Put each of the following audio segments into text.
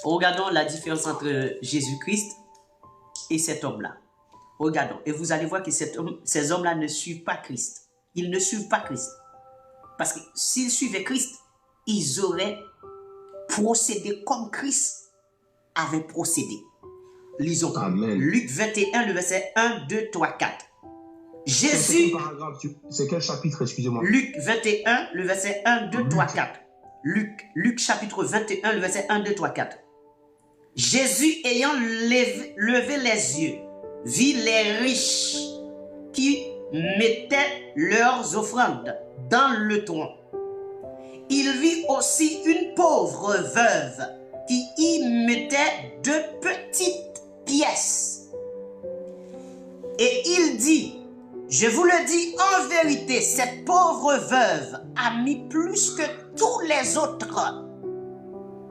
Regardons la différence entre Jésus-Christ et cet homme-là. Regardons. Et vous allez voir que ces hommes-là ne suivent pas Christ. Ils ne suivent pas Christ. Parce que s'ils suivaient Christ, ils auraient procédé comme Christ avait procédé. Lisons. Amen. Luc 21, le verset 1, 2, 3, 4. Jésus... C'est quel chapitre, excusez-moi? Luc 21, le verset 1, 2, 3, 4. Luc chapitre 21, le verset 1, 2, 3, 4. Jésus ayant levé les yeux, vit les riches qui mettaient leurs offrandes dans le tronc. Il vit aussi une pauvre veuve qui y mettait 2 petites pièces. Et il dit, je vous le dis en vérité, cette pauvre veuve a mis plus que tous les autres.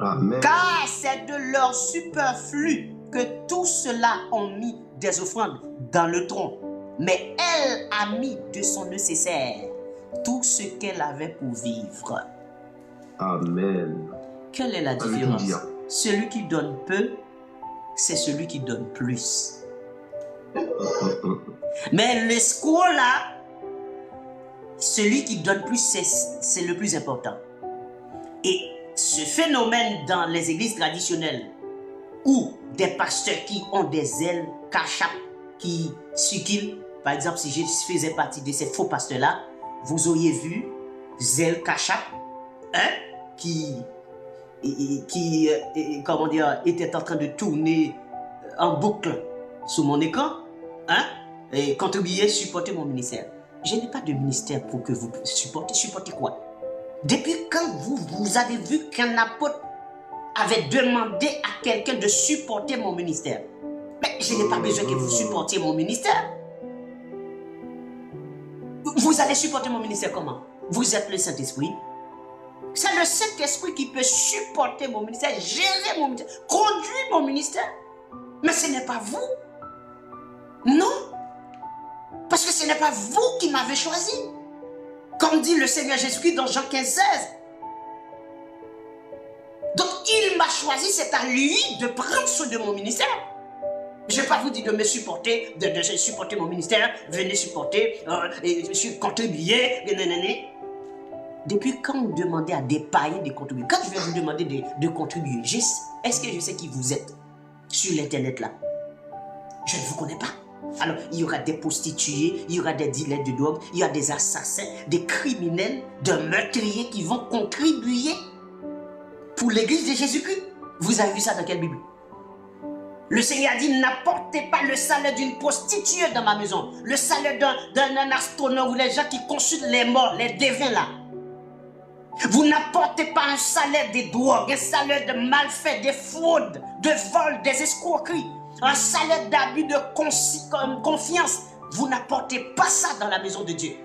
Amen. Car c'est de leur superflu que tous ceux-là ont mis des offrandes dans le tronc. Mais elle a mis de son nécessaire tout ce qu'elle avait pour vivre. Amen. Quelle est la différence? Celui qui donne peu, c'est celui qui donne plus. Mais le score là, celui qui donne plus, c'est le plus important. Et ce phénomène dans les églises traditionnelles, où des pasteurs qui ont des ailes cachap, qui circulent, par exemple, si je faisais partie de ces faux pasteurs-là, vous auriez vu zèle cachap, qui comment dire, était en train de tourner en boucle sur mon écran, et contribuer, supporter mon ministère. Je n'ai pas de ministère pour que vous supportez. Supportez quoi? Depuis quand vous avez vu qu'un apôtre avait demandé à quelqu'un de supporter mon ministère? Mais je n'ai pas besoin que vous supportiez mon ministère. Vous allez supporter mon ministère comment? Vous êtes le Saint-Esprit. C'est le Saint-Esprit qui peut supporter mon ministère, gérer mon ministère, conduire mon ministère. Mais ce n'est pas vous. Non. Parce que ce n'est pas vous qui m'avez choisi. Comme dit le Seigneur Jésus-Christ dans Jean 15, 16. Donc il m'a choisi, c'est à lui de prendre soin de mon ministère. Je ne vais pas vous dire de me supporter, de supporter mon ministère, venez supporter, contribuer, Depuis quand vous demandez à des païens de contribuer? Quand je vais vous demander de contribuer, est-ce que je sais qui vous êtes sur l'internet là? Je ne vous connais pas. Alors, il y aura des prostituées, il y aura des dealers de drogue, il y aura des assassins, des criminels, des meurtriers qui vont contribuer pour l'église de Jésus-Christ. Vous avez vu ça dans quelle Bible? Le Seigneur a dit, n'apportez pas le salaire d'une prostituée dans ma maison, le salaire d'un astronome ou les gens qui consultent les morts, les défunts là. Vous n'apportez pas un salaire de drogue, un salaire de malfaits, de fraudes, de vols, des escroqueries, un salaire d'abus de confiance. Vous n'apportez pas ça dans la maison de Dieu.